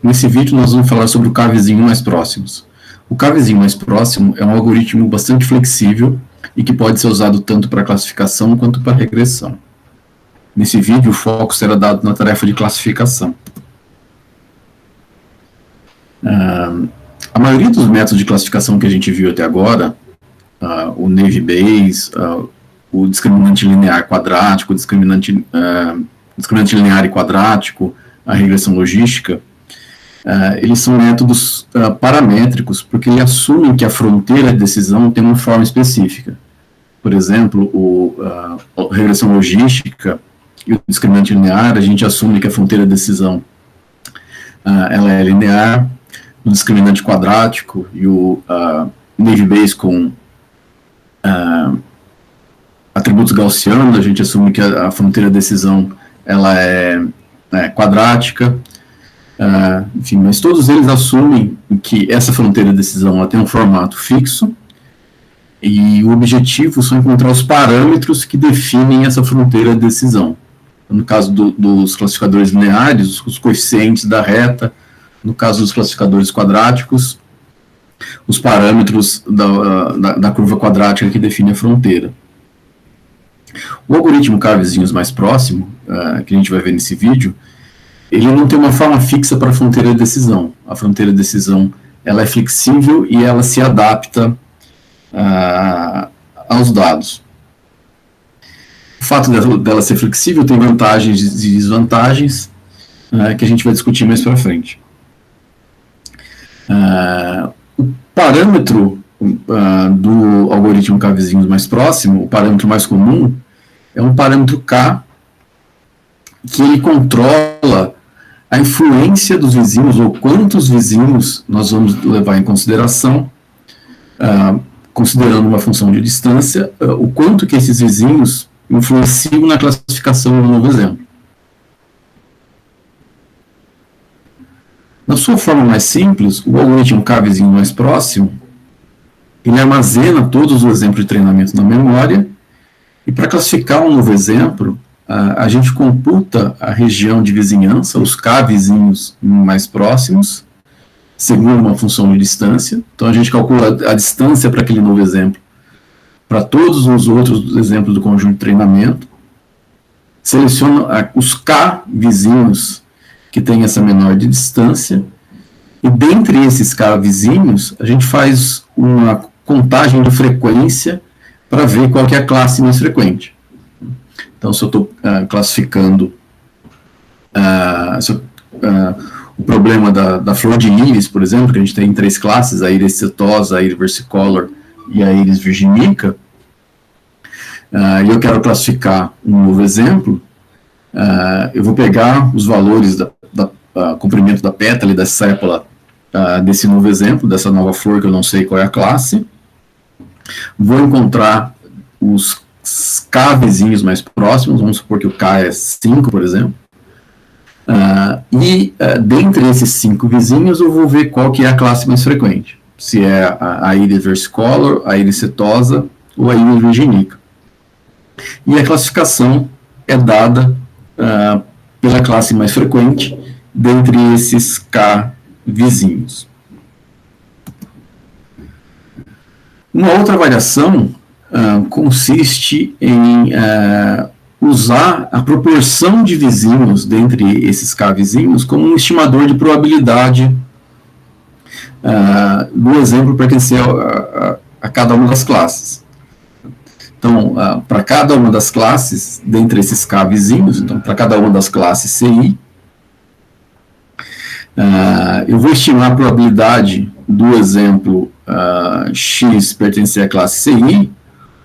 Nesse vídeo nós vamos falar sobre o K-vizinho mais próximos. O K-vizinho mais próximo é um algoritmo bastante flexível e que pode ser usado tanto para classificação quanto para regressão. Nesse vídeo o foco será dado na tarefa de classificação. A maioria dos métodos de classificação que a gente viu até agora, o Naive Bayes, o discriminante linear quadrático, o discriminante linear e quadrático, a regressão logística, eles são métodos paramétricos, porque eles assumem que a fronteira de decisão tem uma forma específica. Por exemplo, a regressão logística e o discriminante linear, a gente assume que a fronteira de decisão ela é linear. O discriminante quadrático e o Naive Bayes com atributos gaussianos, a gente assume que a fronteira de decisão ela é quadrática. Enfim, mas todos eles assumem que essa fronteira de decisão ela tem um formato fixo e o objetivo são encontrar os parâmetros que definem essa fronteira de decisão. No caso dos classificadores lineares, os coeficientes da reta. No caso dos classificadores quadráticos, os parâmetros da curva quadrática que define a fronteira. O algoritmo K-vizinhos mais próximo, que a gente vai ver nesse vídeo, ele não tem uma forma fixa para a fronteira de decisão. A fronteira de decisão ela é flexível e ela se adapta aos dados. O fato dela ser flexível tem vantagens e desvantagens que a gente vai discutir mais para frente. O parâmetro do algoritmo K-vizinhos mais próximo, o parâmetro mais comum, é um parâmetro K que ele controla a influência dos vizinhos, ou quantos vizinhos nós vamos levar em consideração, considerando uma função de distância, o quanto que esses vizinhos influenciam na classificação do novo exemplo. Na sua forma mais simples, o algoritmo K-vizinho mais próximo, ele armazena todos os exemplos de treinamento na memória, e para classificar um novo exemplo, a gente computa a região de vizinhança, os K-vizinhos mais próximos, segundo uma função de distância. Então a gente calcula a distância para aquele novo exemplo, para todos os outros exemplos do conjunto de treinamento, seleciona os K-vizinhos que tem essa menor de distância, e dentre esses K-vizinhos, a gente faz uma contagem de frequência para ver qual que é a classe mais frequente. Então, se eu estou classificando o problema da flor de íris, por exemplo, que a gente tem 3 classes, a íris setosa, a íris versicolor e a íris virginica, e eu quero classificar um novo exemplo, eu vou pegar os valores do comprimento da pétala e da sépola desse novo exemplo, dessa nova flor que eu não sei qual é a classe, vou encontrar os K-vizinhos mais próximos, vamos supor que o K é 5, por exemplo, dentre esses 5 vizinhos eu vou ver qual que é a classe mais frequente, se é a íris versicolor, a íris setosa ou a íris virginica. E a classificação é dada pela classe mais frequente dentre esses K vizinhos. Uma outra variação consiste em usar a proporção de vizinhos dentre esses K vizinhos como um estimador de probabilidade do exemplo pertencer a cada uma das classes. Então, para cada uma das classes, dentre esses K vizinhos, então, para cada uma das classes CI, eu vou estimar a probabilidade do exemplo X pertencer à classe CI,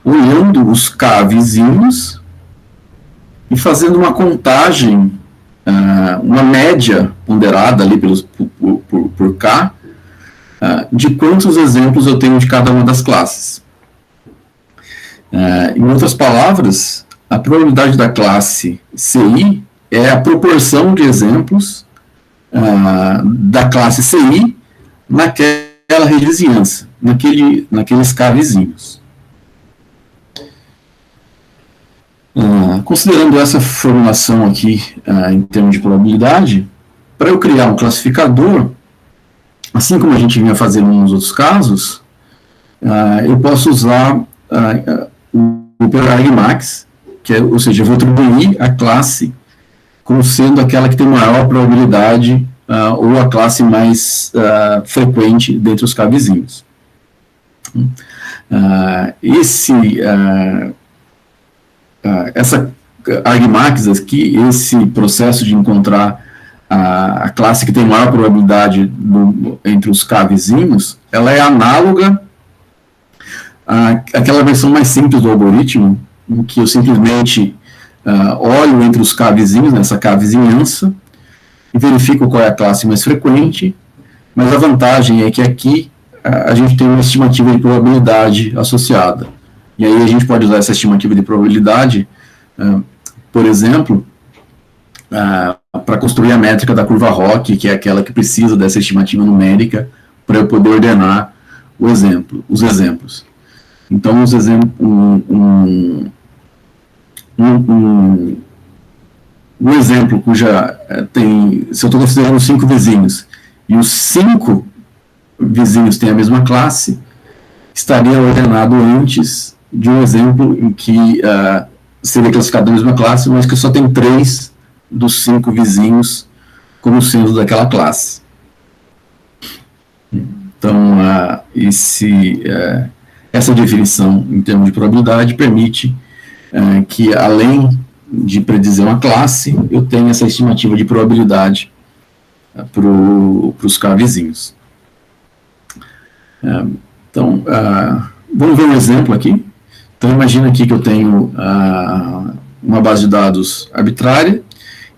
olhando os K vizinhos e fazendo uma contagem, uma média ponderada ali por K, de quantos exemplos eu tenho de cada uma das classes. Em outras palavras, a probabilidade da classe CI é a proporção de exemplos da classe CI naquela vizinhança, naqueles K vizinhos. Considerando essa formulação aqui em termos de probabilidade, para eu criar um classificador, assim como a gente vinha fazendo nos outros casos, eu posso usar o argmax, ou seja, eu vou atribuir a classe como sendo aquela que tem maior probabilidade ou a classe mais frequente dentre os K vizinhos. Essa argmax aqui, esse processo de encontrar a classe que tem maior probabilidade entre os K vizinhos, ela é análoga àquela versão mais simples do algoritmo, em que eu simplesmente olho entre os K vizinhos, nessa K vizinhança, e verifico qual é a classe mais frequente, mas a vantagem é que aqui a gente tem uma estimativa de probabilidade associada. E aí a gente pode usar essa estimativa de probabilidade, por exemplo, para construir a métrica da curva ROC, que é aquela que precisa dessa estimativa numérica para eu poder ordenar os exemplos. Então, um exemplo cuja se eu estou considerando 5 vizinhos, e os 5 vizinhos têm a mesma classe, estaria ordenado antes de um exemplo em que seria classificado na mesma classe, mas que só tem 3 dos 5 vizinhos como sendo daquela classe. Então, essa definição em termos de probabilidade permite que, além de predizer uma classe, eu tenha essa estimativa de probabilidade para os K vizinhos. Então, vamos ver um exemplo aqui. Então, imagina aqui que eu tenho uma base de dados arbitrária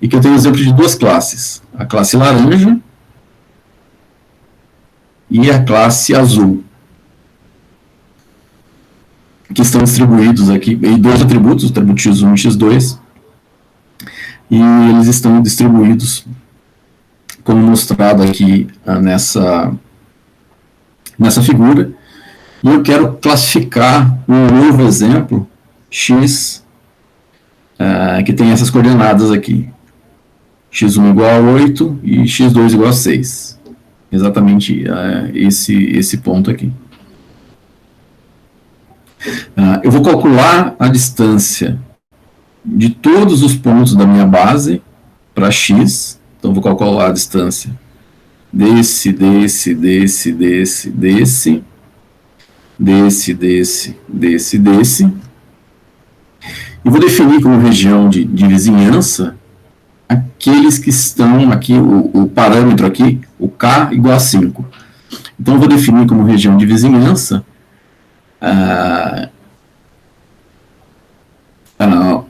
e que eu tenho exemplo de 2 classes, a classe laranja e a classe azul, que estão distribuídos aqui em 2 atributos, o atributo x1 e x2, e eles estão distribuídos como mostrado aqui nessa figura, e eu quero classificar um novo exemplo, x, que tem essas coordenadas aqui, x1 igual a 8 e x2 igual a 6, exatamente esse ponto aqui. Eu vou calcular a distância de todos os pontos da minha base para x, então vou calcular a distância desse, e vou definir como região de vizinhança aqueles que estão aqui, o parâmetro aqui, o k igual a 5. Então eu vou definir como região de vizinhança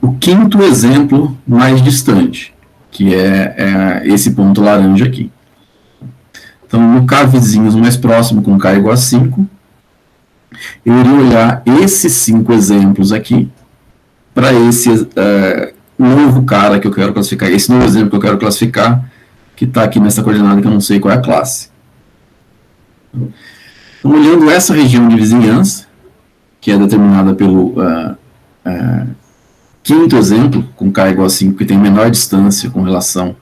o quinto exemplo mais distante, que é esse ponto laranja aqui. Então, no K vizinhos mais próximo, com K igual a 5, eu iria olhar esses 5 exemplos aqui para esse novo cara que eu quero classificar, esse novo exemplo que eu quero classificar, que está aqui nessa coordenada que eu não sei qual é a classe. Então, olhando essa região de vizinhança, que é determinada pelo quinto exemplo, com K igual a 5, que tem menor distância com relação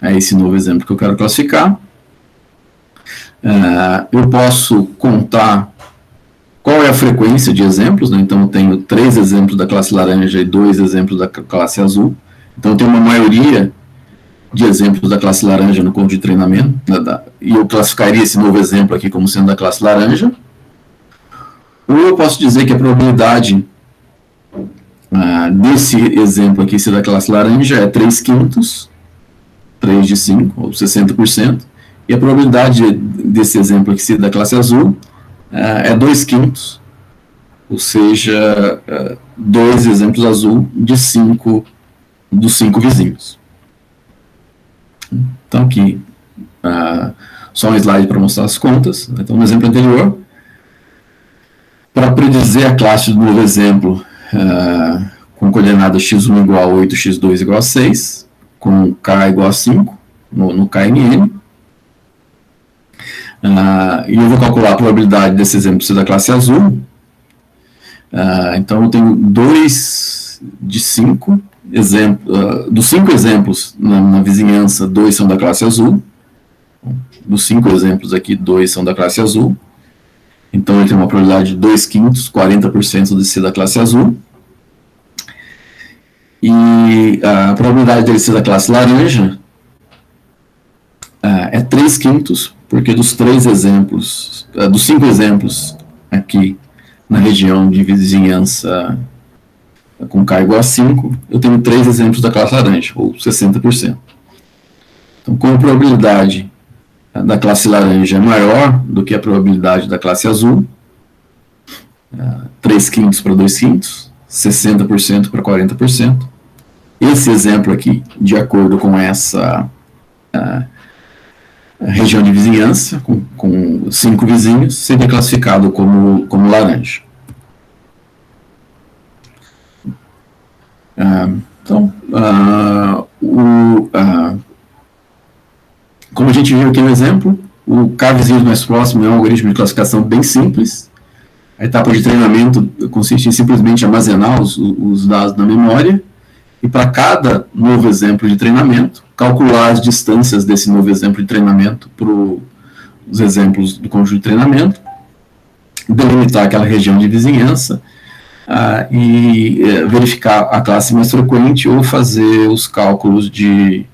a esse novo exemplo que eu quero classificar, eu posso contar qual é a frequência de exemplos, né? Então eu tenho 3 exemplos da classe laranja e 2 exemplos da classe azul, então eu tenho uma maioria de exemplos da classe laranja no conjunto de treinamento, né? E eu classificaria esse novo exemplo aqui como sendo da classe laranja, ou eu posso dizer que a probabilidade desse exemplo aqui ser da classe laranja é 3/5, 3 de 5, ou 60%, e a probabilidade desse exemplo aqui ser da classe azul é 2/5, ou seja, 2 exemplos azul de 5 dos 5 vizinhos. Então aqui, só um slide para mostrar as contas. Então no exemplo anterior, para predizer a classe do novo exemplo com coordenada x1 igual a 8, x2 igual a 6, com k igual a 5 no KNN, e eu vou calcular a probabilidade desse exemplo ser da classe azul. Então eu tenho 2 de 5 dos 5 exemplos na vizinhança, 2 são da classe azul. Dos 5 exemplos aqui, 2 são da classe azul. Então, ele tem uma probabilidade de 2/5, 40% de ser da classe azul. E a probabilidade dele ser da classe laranja é 3/5, porque dos 5 exemplos aqui na região de vizinhança com K igual a 5, eu tenho 3 exemplos da classe laranja, ou 60%. Então, como a probabilidade da classe laranja é maior do que a probabilidade da classe azul, 3/5 para 2/5, 60% para 40%. Esse exemplo aqui, de acordo com essa região de vizinhança, com 5 vizinhos, seria classificado como laranja. Então, como a gente viu aqui no exemplo, o K vizinhos mais próximo é um algoritmo de classificação bem simples. A etapa de treinamento consiste em simplesmente armazenar os dados na memória, e para cada novo exemplo de treinamento, calcular as distâncias desse novo exemplo de treinamento para os exemplos do conjunto de treinamento, delimitar aquela região de vizinhança, e verificar a classe mais frequente ou fazer os cálculos de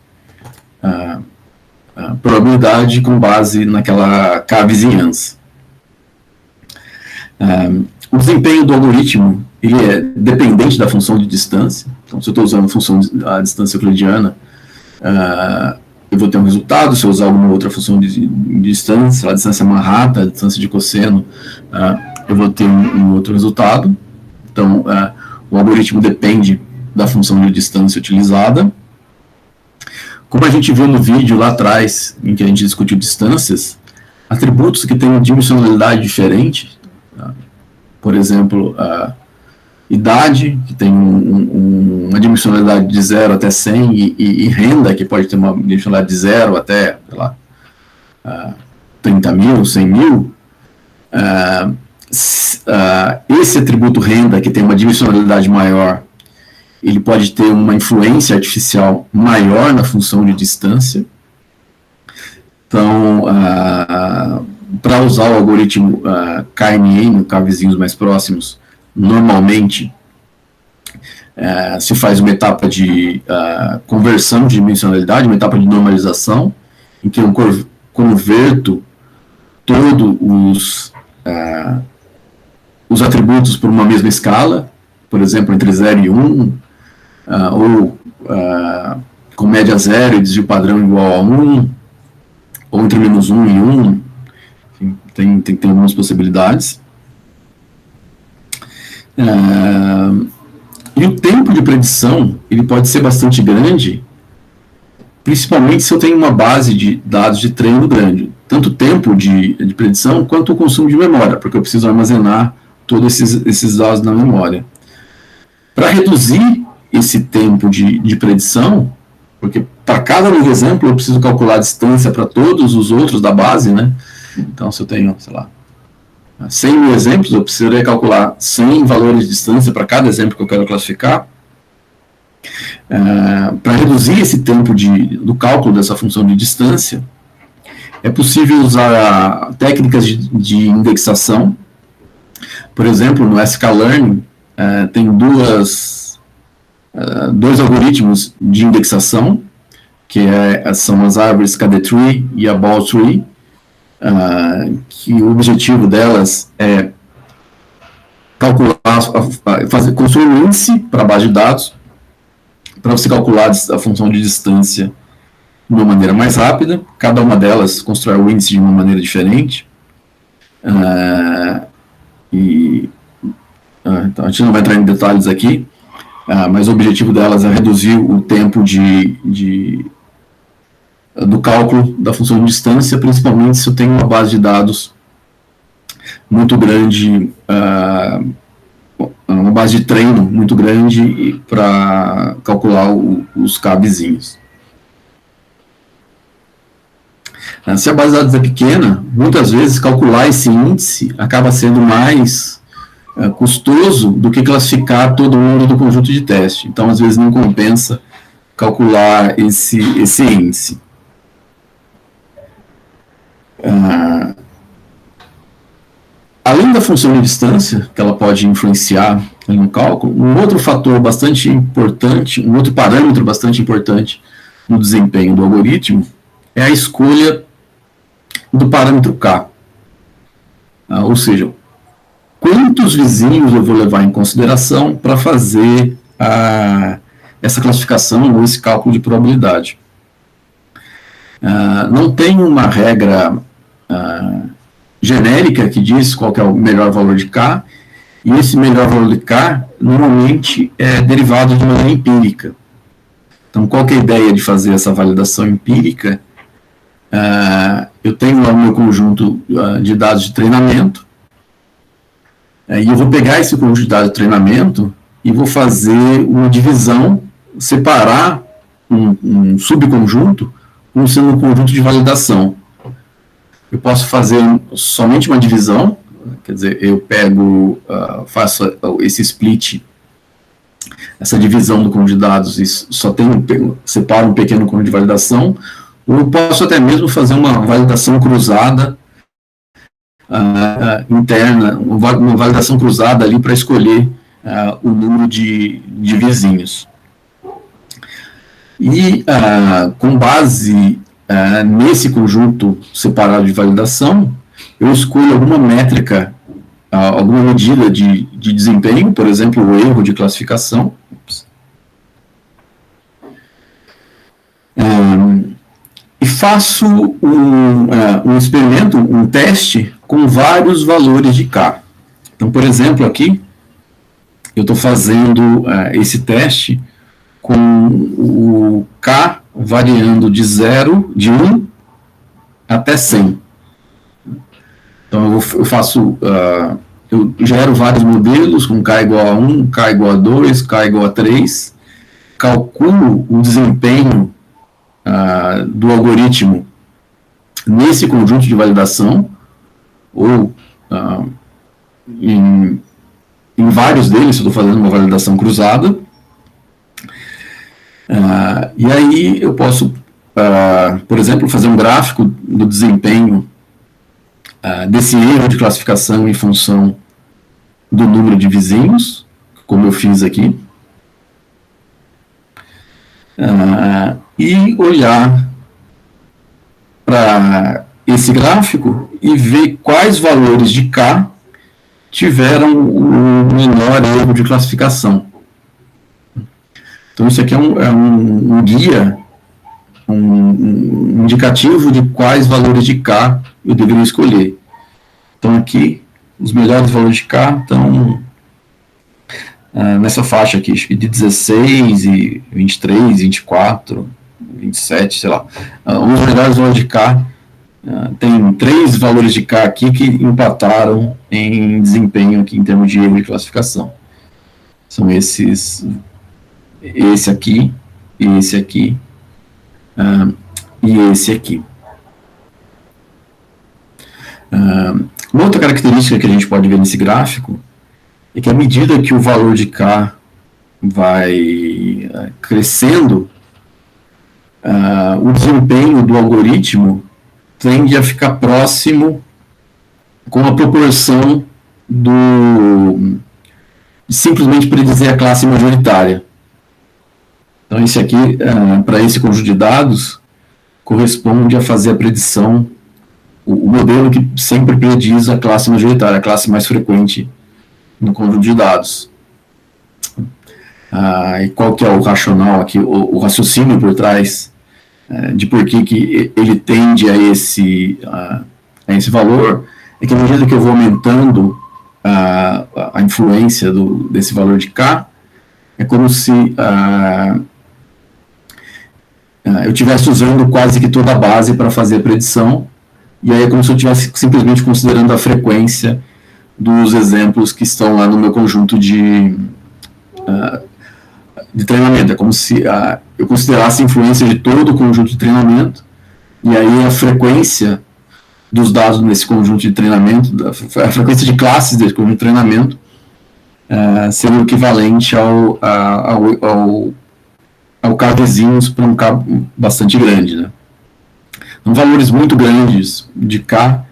probabilidade com base naquela K vizinhança. O desempenho do algoritmo ele é dependente da função de distância. Então, se eu estou usando a distância euclidiana, eu vou ter um resultado. Se eu usar alguma outra função de distância, a distância Manhattan, a distância de cosseno, eu vou ter um outro resultado. Então, o algoritmo depende da função de distância utilizada. Como a gente viu no vídeo lá atrás, em que a gente discutiu distâncias, atributos que têm uma dimensionalidade diferente, por exemplo, a idade, que tem uma dimensionalidade de 0 até 100, e renda, que pode ter uma dimensionalidade de 0 até, sei lá, 30 mil, 100 mil, esse atributo renda, que tem uma dimensionalidade maior, ele pode ter uma influência artificial maior na função de distância. Então, para usar o algoritmo KNN, K vizinhos mais próximos, normalmente se faz uma etapa de conversão de dimensionalidade, uma etapa de normalização, em que eu converto todos os atributos por uma mesma escala, por exemplo, entre 0 e 1, ou com média 0 e desvio padrão igual a 1, ou entre menos 1 e 1, enfim, tem algumas possibilidades. E o tempo de predição, ele pode ser bastante grande, principalmente se eu tenho uma base de dados de treino grande, tanto o tempo de predição quanto o consumo de memória, porque eu preciso armazenar todos esses dados na memória. Para reduzir esse tempo de predição, porque para cada novo exemplo eu preciso calcular a distância para todos os outros da base, né? Então, se eu tenho, sei lá, 100 mil exemplos, eu precisaria calcular 100 valores de distância para cada exemplo que eu quero classificar. Para reduzir esse tempo do cálculo dessa função de distância, é possível usar técnicas de indexação. Por exemplo, no sklearn, tem dois algoritmos de indexação, que são as árvores KD-tree e a ball-tree, que o objetivo delas é calcular, construir um índice para a base de dados, para você calcular a função de distância de uma maneira mais rápida. Cada uma delas constrói o índice de uma maneira diferente. Então a gente não vai entrar em detalhes aqui, mas o objetivo delas é reduzir o tempo do cálculo da função de distância, principalmente se eu tenho uma base de dados muito grande, uma base de treino muito grande para calcular os K vizinhos. Se a base de dados é pequena, muitas vezes calcular esse índice acaba sendo mais custoso do que classificar todo mundo do conjunto de teste. Então, às vezes, não compensa calcular esse índice. Além da função de distância, que ela pode influenciar no cálculo, um outro fator bastante importante, um outro parâmetro bastante importante no desempenho do algoritmo é a escolha do parâmetro K. Ou seja, quantos vizinhos eu vou levar em consideração para fazer essa classificação ou esse cálculo de probabilidade. Não tem uma regra genérica que diz qual que é o melhor valor de K, e esse melhor valor de K normalmente é derivado de maneira empírica. Então, qual que é a ideia de fazer essa validação empírica? Eu tenho lá o meu conjunto de dados de treinamento, e eu vou pegar esse conjunto de dados de treinamento e vou fazer uma divisão, separar um subconjunto como sendo um conjunto de validação. Eu posso fazer somente uma divisão, quer dizer, eu pego, faço esse split, essa divisão do conjunto de dados e só separo um pequeno conjunto de validação, ou eu posso até mesmo fazer uma validação cruzada interna, uma validação cruzada ali para escolher o número de vizinhos. E com base nesse conjunto separado de validação, eu escolho alguma métrica, alguma medida de desempenho, por exemplo, o erro de classificação. E faço um experimento, um teste com vários valores de K. Então, por exemplo, aqui, eu estou fazendo esse teste com o K variando de 1 até 100. Então, eu gero vários modelos com K igual a 1, K igual a 2, K igual a 3, calculo o desempenho do algoritmo nesse conjunto de validação, ou em vários deles, eu estou fazendo uma validação cruzada, e aí eu posso, por exemplo, fazer um gráfico do desempenho desse erro de classificação em função do número de vizinhos, como eu fiz aqui, e olhar para esse gráfico e ver quais valores de K tiveram o menor erro de classificação. Então, isso aqui é um guia, um indicativo de quais valores de K eu deveria escolher. Então, aqui, os melhores valores de K estão nessa faixa aqui, acho que de 16, e 23, 24, 27, sei lá. Os melhores valores de K, tem 3 valores de K aqui que empataram em desempenho aqui em termos de erro de classificação. São esse aqui, esse aqui e esse aqui. Uma outra característica que a gente pode ver nesse gráfico é que à medida que o valor de K vai crescendo, o desempenho do algoritmo tende a ficar próximo com a proporção de simplesmente predizer a classe majoritária. Então, esse aqui, para esse conjunto de dados, corresponde a fazer a predição, o modelo que sempre prediz a classe majoritária, a classe mais frequente no conjunto de dados. E qual que é o racional aqui, o raciocínio por trás de por que ele tende a esse valor, é que à medida que eu vou aumentando a influência desse valor de K, é como se eu estivesse usando quase que toda a base para fazer a predição, e aí é como se eu estivesse simplesmente considerando a frequência dos exemplos que estão lá no meu conjunto de treinamento. É como se eu considerasse a influência de todo o conjunto de treinamento, e aí a frequência dos dados nesse conjunto de treinamento, a frequência de classes desse conjunto de treinamento, seria o equivalente ao K vizinhos para um K bastante grande, né? Então, valores muito grandes de K,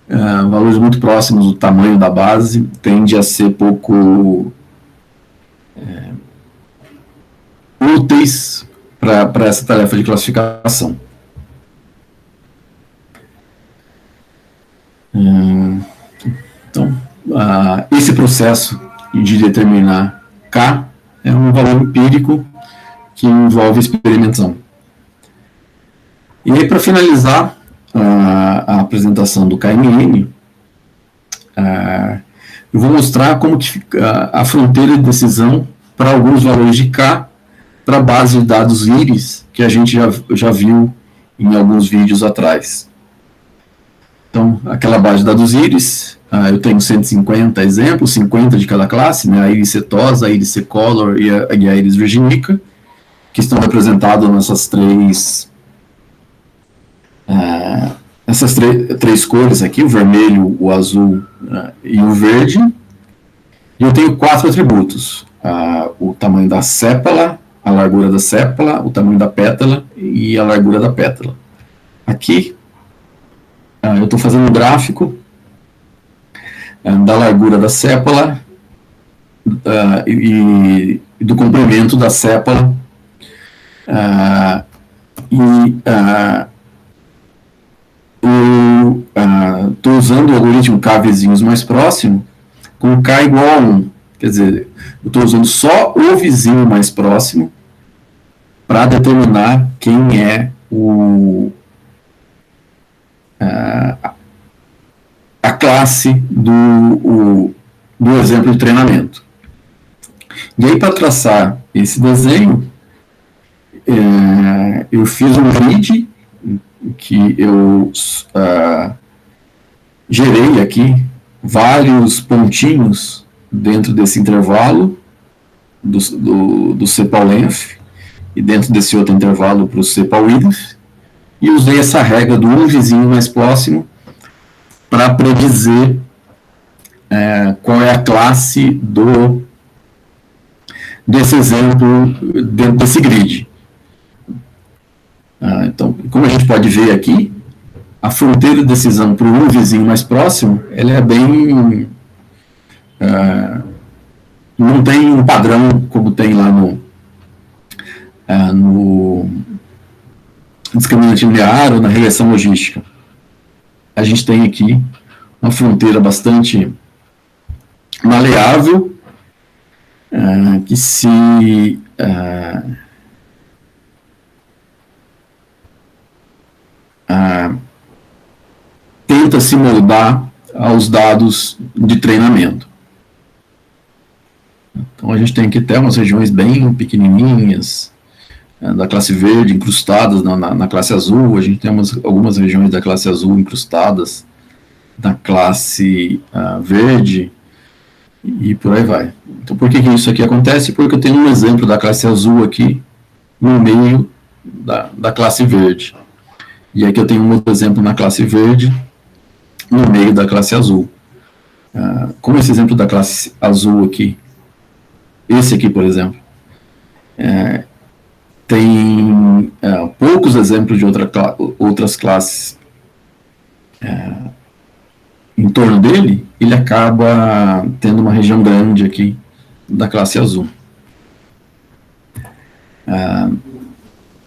valores muito próximos do tamanho da base, tende a ser pouco úteis para essa tarefa de classificação. Então, esse processo de determinar K é um valor empírico que envolve experimentação. E aí, para finalizar a apresentação do KMN, eu vou mostrar como que fica a fronteira de decisão para alguns valores de K para a base de dados IRIS, que a gente já viu em alguns vídeos atrás. Então, aquela base de dados IRIS, eu tenho 150 exemplos, 50 de cada classe, né, a IRIS setosa, a IRIS color e a IRIS virginica, que estão representadas nessas três cores aqui, o vermelho, o azul e o verde. E eu tenho 4 atributos: o tamanho da sépala, a largura da sépala, o tamanho da pétala e a largura da pétala. Aqui, eu estou fazendo um gráfico da largura da sépala e do comprimento da sépala, estou usando o algoritmo K vizinhos mais próximo com K igual a 1. Quer dizer, eu estou usando só o vizinho mais próximo para determinar quem é a classe do exemplo de treinamento. E aí, para traçar esse desenho, eu fiz um grid que eu gerei aqui vários pontinhos dentro desse intervalo do CPAL-length e dentro desse outro intervalo para o CPAL-width, e usei essa regra do um vizinho mais próximo para predizer qual é a classe desse exemplo dentro desse grid. Então, como a gente pode ver aqui, a fronteira de decisão para o vizinho mais próximo, ela é bem... não tem um padrão como tem lá no discriminante linear ou na regressão logística. A gente tem aqui uma fronteira bastante maleável, que se... tenta se moldar aos dados de treinamento. Então a gente tem aqui até umas regiões bem pequenininhas, da classe verde incrustadas na classe azul, a gente tem algumas regiões da classe azul incrustadas na classe verde, e por aí vai. Então por que isso aqui acontece? Porque eu tenho um exemplo da classe azul aqui no meio da classe verde. E aqui eu tenho um outro exemplo na classe verde, no meio da classe azul. Como esse exemplo da classe azul aqui, esse aqui, por exemplo, tem poucos exemplos de outras classes em torno dele, ele acaba tendo uma região grande aqui da classe azul.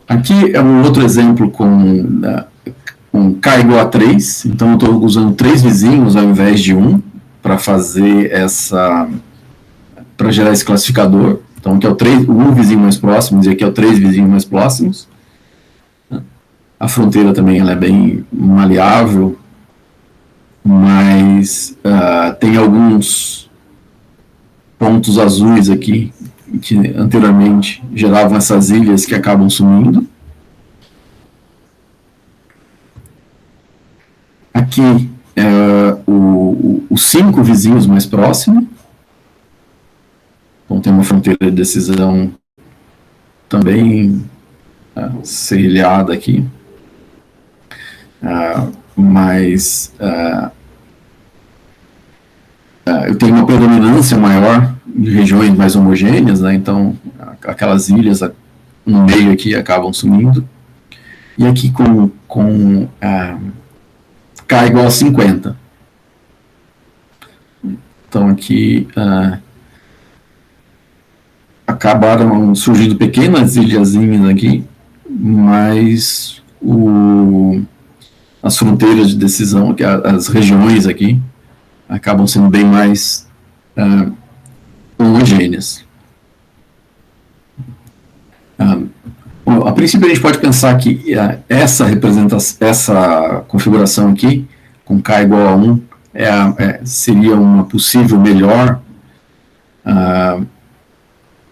Aqui é um outro exemplo com K igual a 3, então eu estou usando 3 vizinhos ao invés de 1 para fazer para gerar esse classificador. Então aqui é o 1 vizinho mais próximo e aqui é o 3 vizinhos mais próximos. A fronteira também ela é bem maleável, mas tem alguns pontos azuis aqui que anteriormente geravam essas ilhas que acabam sumindo. Aqui os 5 vizinhos mais próximos. Então tem uma fronteira de decisão também serrilhada aqui. Mas eu tenho uma predominância maior regiões mais homogêneas, né? Então aquelas ilhas no meio aqui acabam sumindo, e aqui com K igual a 50. Então aqui acabaram surgindo pequenas ilhazinhas aqui, mas as fronteiras de decisão, as regiões aqui, acabam sendo bem mais homogêneas. A princípio a gente pode pensar que essa configuração aqui, com K igual a 1, seria uma possível melhor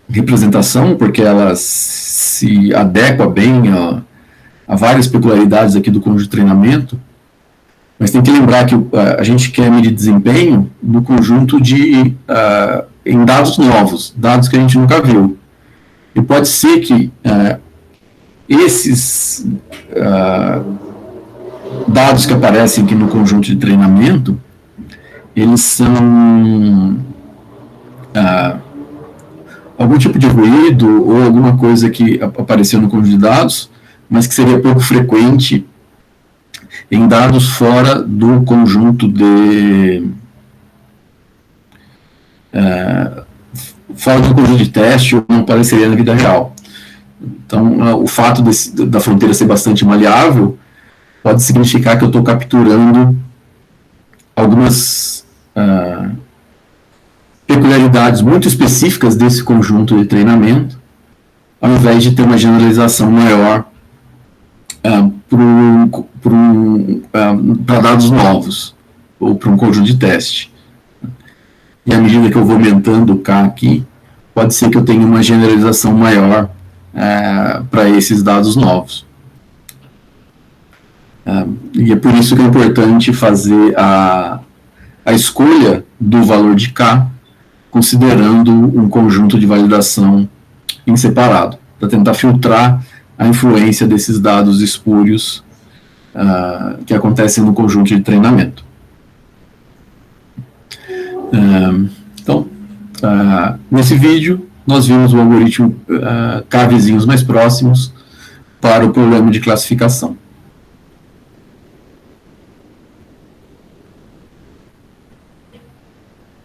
representação, porque ela se adequa bem a várias peculiaridades aqui do conjunto de treinamento, mas tem que lembrar que a gente quer medir desempenho no conjunto em dados novos, dados que a gente nunca viu. E pode ser que esses dados que aparecem aqui no conjunto de treinamento, eles são algum tipo de ruído ou alguma coisa que apareceu no conjunto de dados, mas que seria pouco frequente em dados fora do conjunto fora do conjunto de teste, ou não apareceria na vida real. Então, o fato da fronteira ser bastante maleável pode significar que eu estou capturando algumas peculiaridades muito específicas desse conjunto de treinamento, ao invés de ter uma generalização maior para dados novos, ou para um conjunto de teste. E à medida que eu vou aumentando o K aqui, pode ser que eu tenha uma generalização maior para esses dados novos. E é por isso que é importante fazer a escolha do valor de K, considerando um conjunto de validação em separado, para tentar filtrar a influência desses dados espúrios que acontecem no conjunto de treinamento. Então, nesse vídeo, nós vimos o algoritmo K vizinhos mais próximos para o problema de classificação.